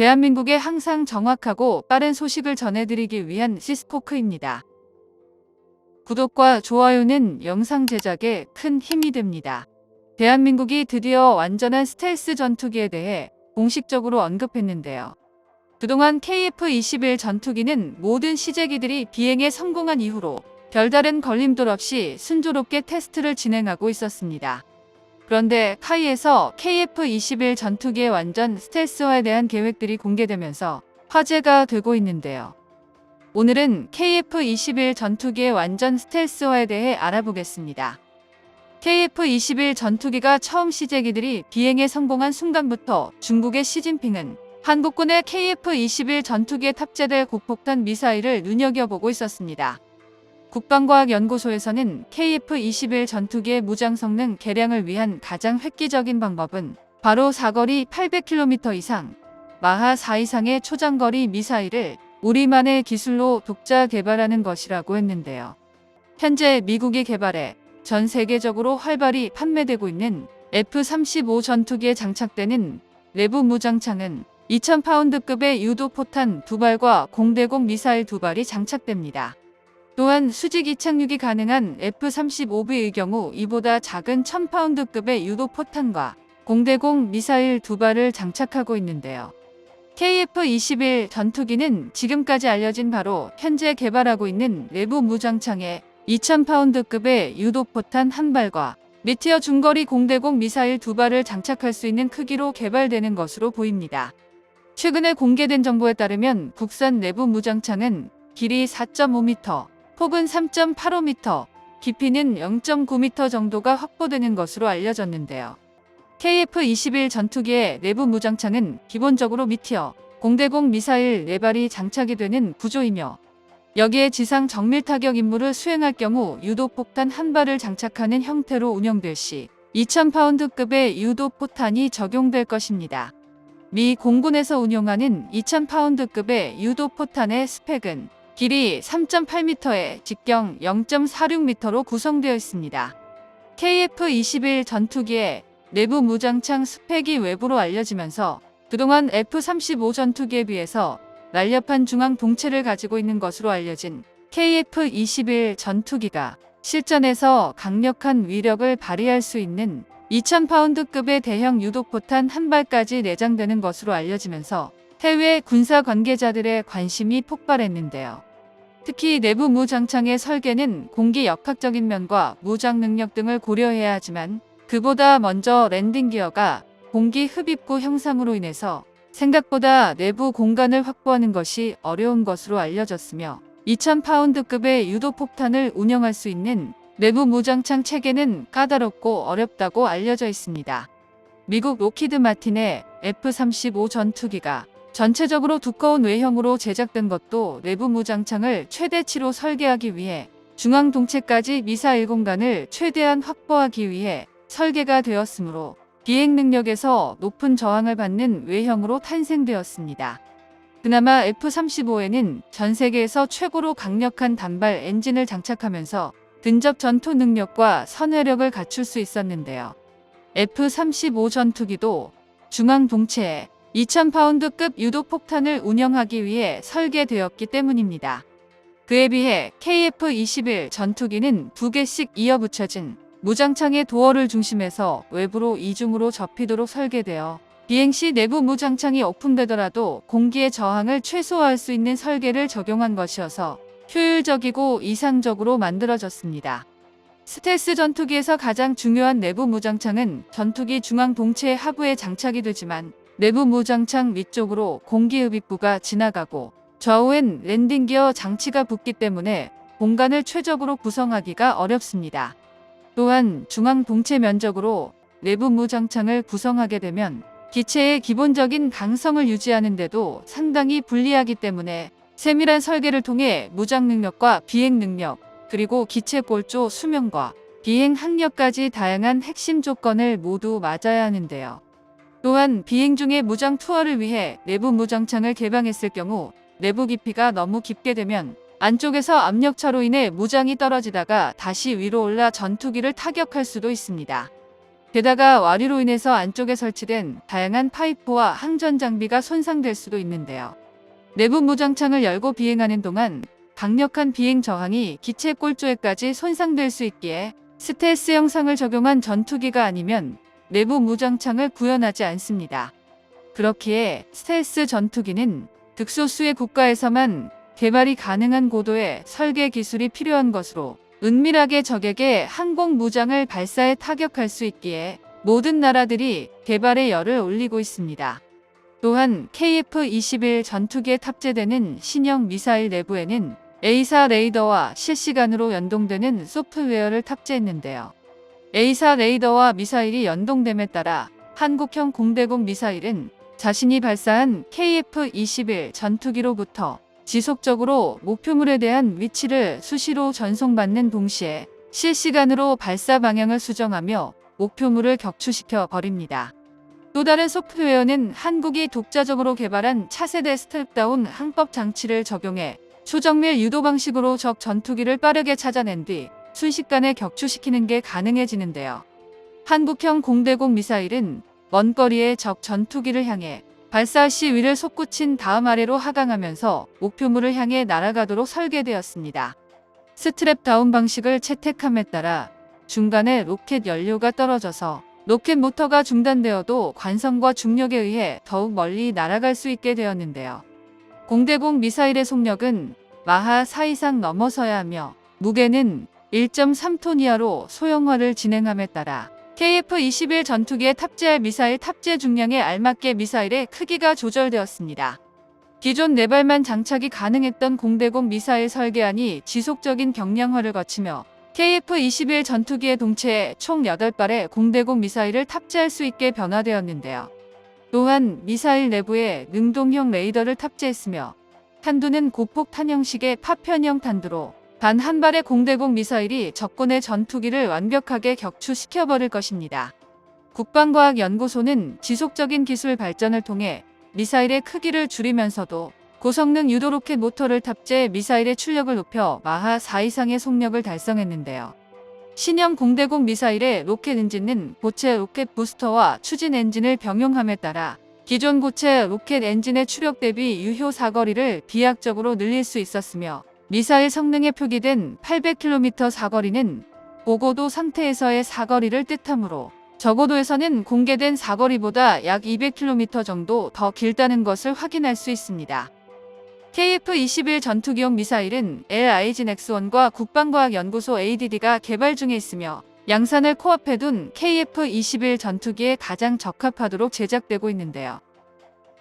대한민국에 항상 정확하고 빠른 소식을 전해드리기 위한 시스코크입니다. 구독과 좋아요는 영상 제작에 큰 힘이 됩니다. 대한민국이 드디어 완전한 스텔스 전투기에 대해 공식적으로 언급했는데요. 그동안 KF-21 전투기는 모든 시제기들이 비행에 성공한 이후로 별다른 걸림돌 없이 순조롭게 테스트를 진행하고 있었습니다. 그런데 카이에서 KF-21 전투기의 완전 스텔스화에 대한 계획들이 공개되면서 화제가 되고 있는데요. 오늘은 KF-21 전투기의 완전 스텔스화에 대해 알아보겠습니다. KF-21 전투기가 처음 시제기들이 비행에 성공한 순간부터 중국의 시진핑은 한국군의 KF-21 전투기에 탑재될 고폭탄 미사일을 눈여겨보고 있었습니다. 국방과학연구소에서는 KF-21 전투기의 무장 성능 개량을 위한 가장 획기적인 방법은 바로 사거리 800km 이상, 마하 4 이상의 초장거리 미사일을 우리만의 기술로 독자 개발하는 것이라고 했는데요. 현재 미국이 개발해 전 세계적으로 활발히 판매되고 있는 F-35 전투기에 장착되는 내부 무장창은 2000파운드급의 유도포탄 2발과 공대공 미사일 2발이 장착됩니다. 또한 수직 이착륙이 가능한 F-35B의 경우 이보다 작은 1000파운드급의 유도포탄과 공대공 미사일 2발을 장착하고 있는데요. KF-21 전투기는 지금까지 알려진 바로 현재 개발하고 있는 내부 무장창에 2000파운드급의 유도포탄 1발과 미티어 중거리 공대공 미사일 2발을 장착할 수 있는 크기로 개발되는 것으로 보입니다. 최근에 공개된 정보에 따르면 국산 내부 무장창은 길이 4.5m, 폭은 3.85m, 깊이는 0.9m 정도가 확보되는 것으로 알려졌는데요. KF-21 전투기의 내부 무장창은 기본적으로 미티어, 공대공 미사일 4발이 장착이 되는 구조이며 여기에 지상 정밀 타격 임무를 수행할 경우 유도폭탄 1발을 장착하는 형태로 운영될 시 2000파운드급의 유도포탄이 적용될 것입니다. 미 공군에서 운용하는 2000파운드급의 유도포탄의 스펙은 길이 3.8m에 직경 0.46m로 구성되어 있습니다. KF-21 전투기의 내부 무장창 스펙이 외부로 알려지면서 그동안 F-35 전투기에 비해서 날렵한 중앙 동체를 가지고 있는 것으로 알려진 KF-21 전투기가 실전에서 강력한 위력을 발휘할 수 있는 2000파운드급의 대형 유도포탄 1발까지 내장되는 것으로 알려지면서 해외 군사 관계자들의 관심이 폭발했는데요. 특히 내부 무장창의 설계는 공기 역학적인 면과 무장 능력 등을 고려해야 하지만 그보다 먼저 랜딩 기어가 공기 흡입구 형상으로 인해서 생각보다 내부 공간을 확보하는 것이 어려운 것으로 알려졌으며 2000파운드급의 유도폭탄을 운영할 수 있는 내부 무장창 체계는 까다롭고 어렵다고 알려져 있습니다. 미국 로키드 마틴의 F-35 전투기가 전체적으로 두꺼운 외형으로 제작된 것도 내부 무장창을 최대치로 설계하기 위해 중앙 동체까지 미사일 공간을 최대한 확보하기 위해 설계가 되었으므로 비행 능력에서 높은 저항을 받는 외형으로 탄생되었습니다. 그나마 F-35에는 전 세계에서 최고로 강력한 단발 엔진을 장착하면서 근접 전투 능력과 선회력을 갖출 수 있었는데요. F-35 전투기도 중앙 동체에 2000파운드급 유도폭탄을 운영하기 위해 설계되었기 때문입니다. 그에 비해 KF-21 전투기는 2개씩 이어붙여진 무장창의 도어를 중심에서 외부로 이중으로 접히도록 설계되어 비행 시 내부 무장창이 오픈되더라도 공기의 저항을 최소화할 수 있는 설계를 적용한 것이어서 효율적이고 이상적으로 만들어졌습니다. 스텔스 전투기에서 가장 중요한 내부 무장창은 전투기 중앙 동체 하부에 장착이 되지만 내부 무장창 위쪽으로 공기흡입구가 지나가고 좌우엔 랜딩 기어 장치가 붙기 때문에 공간을 최적으로 구성하기가 어렵습니다. 또한 중앙 동체 면적으로 내부 무장창을 구성하게 되면 기체의 기본적인 강성을 유지하는 데도 상당히 불리하기 때문에 세밀한 설계를 통해 무장 능력과 비행 능력, 그리고 기체 골조 수명과 비행 학력까지 다양한 핵심 조건을 모두 맞아야 하는데요. 또한 비행 중에 무장 투하를 위해 내부 무장창을 개방했을 경우 내부 깊이가 너무 깊게 되면 안쪽에서 압력차로 인해 무장이 떨어지다가 다시 위로 올라 전투기를 타격할 수도 있습니다. 게다가 와류로 인해서 안쪽에 설치된 다양한 파이프와 항전 장비가 손상될 수도 있는데요. 내부 무장창을 열고 비행하는 동안 강력한 비행 저항이 기체 꼴조에까지 손상될 수 있기에 스텔스 형상을 적용한 전투기가 아니면 내부 무장창을 구현하지 않습니다. 그렇기에 스텔스 전투기는 극소수의 국가에서만 개발이 가능한 고도의 설계 기술이 필요한 것으로 은밀하게 적에게 항공 무장을 발사해 타격할 수 있기에 모든 나라들이 개발에 열을 올리고 있습니다. 또한 KF-21 전투기에 탑재되는 신형 미사일 내부에는 A사 레이더와 실시간으로 연동되는 소프트웨어를 탑재했는데요. A사 레이더와 미사일이 연동됨에 따라 한국형 공대공 미사일은 자신이 발사한 KF-21 전투기로부터 지속적으로 목표물에 대한 위치를 수시로 전송받는 동시에 실시간으로 발사 방향을 수정하며 목표물을 격추시켜 버립니다. 또 다른 소프트웨어는 한국이 독자적으로 개발한 차세대 스텔스다운 항법 장치를 적용해 초정밀 유도 방식으로 적 전투기를 빠르게 찾아낸 뒤 순식간에 격추시키는 게 가능해지는데요. 한국형 공대공 미사일은 먼 거리의 적 전투기를 향해 발사 시 위를 솟구친 다음 아래로 하강하면서 목표물을 향해 날아가도록 설계되었습니다. 스트랩 다운 방식을 채택함에 따라 중간에 로켓 연료가 떨어져서 로켓 모터가 중단되어도 관성과 중력에 의해 더욱 멀리 날아갈 수 있게 되었는데요. 공대공 미사일의 속력은 마하 4 이상 넘어서야 하며 무게는 1.3톤 이하로 소형화를 진행함에 따라 KF-21 전투기에 탑재할 미사일 탑재 중량에 알맞게 미사일의 크기가 조절되었습니다. 기존 4발만 장착이 가능했던 공대공 미사일 설계안이 지속적인 경량화를 거치며 KF-21 전투기의 동체에 총 8발의 공대공 미사일을 탑재할 수 있게 변화되었는데요. 또한 미사일 내부에 능동형 레이더를 탑재했으며 탄두는 고폭탄 형식의 파편형 탄두로 단 한 발의 공대공 미사일이 적군의 전투기를 완벽하게 격추시켜버릴 것입니다. 국방과학연구소는 지속적인 기술 발전을 통해 미사일의 크기를 줄이면서도 고성능 유도 로켓 모터를 탑재해 미사일의 출력을 높여 마하 4 이상의 속력을 달성했는데요. 신형 공대공 미사일의 로켓 엔진은 고체 로켓 부스터와 추진 엔진을 병용함에 따라 기존 고체 로켓 엔진의 추력 대비 유효 사거리를 비약적으로 늘릴 수 있었으며 미사일 성능에 표기된 800km 사거리는 고고도 상태에서의 사거리를 뜻하므로 저고도에서는 공개된 사거리보다 약 200km 정도 더 길다는 것을 확인할 수 있습니다. KF-21 전투기용 미사일은 LIGN-X1과 국방과학연구소 ADD가 개발 중에 있으며 양산을 코앞에 둔 KF-21 전투기에 가장 적합하도록 제작되고 있는데요.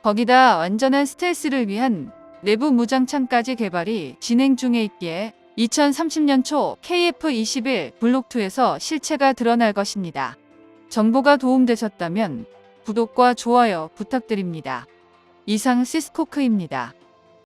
거기다 완전한 스텔스를 위한 내부 무장창까지 개발이 진행 중에 있기에 2030년 초 KF-21 블록2에서 실체가 드러날 것입니다. 정보가 도움되셨다면 구독과 좋아요 부탁드립니다. 이상 시스코크입니다.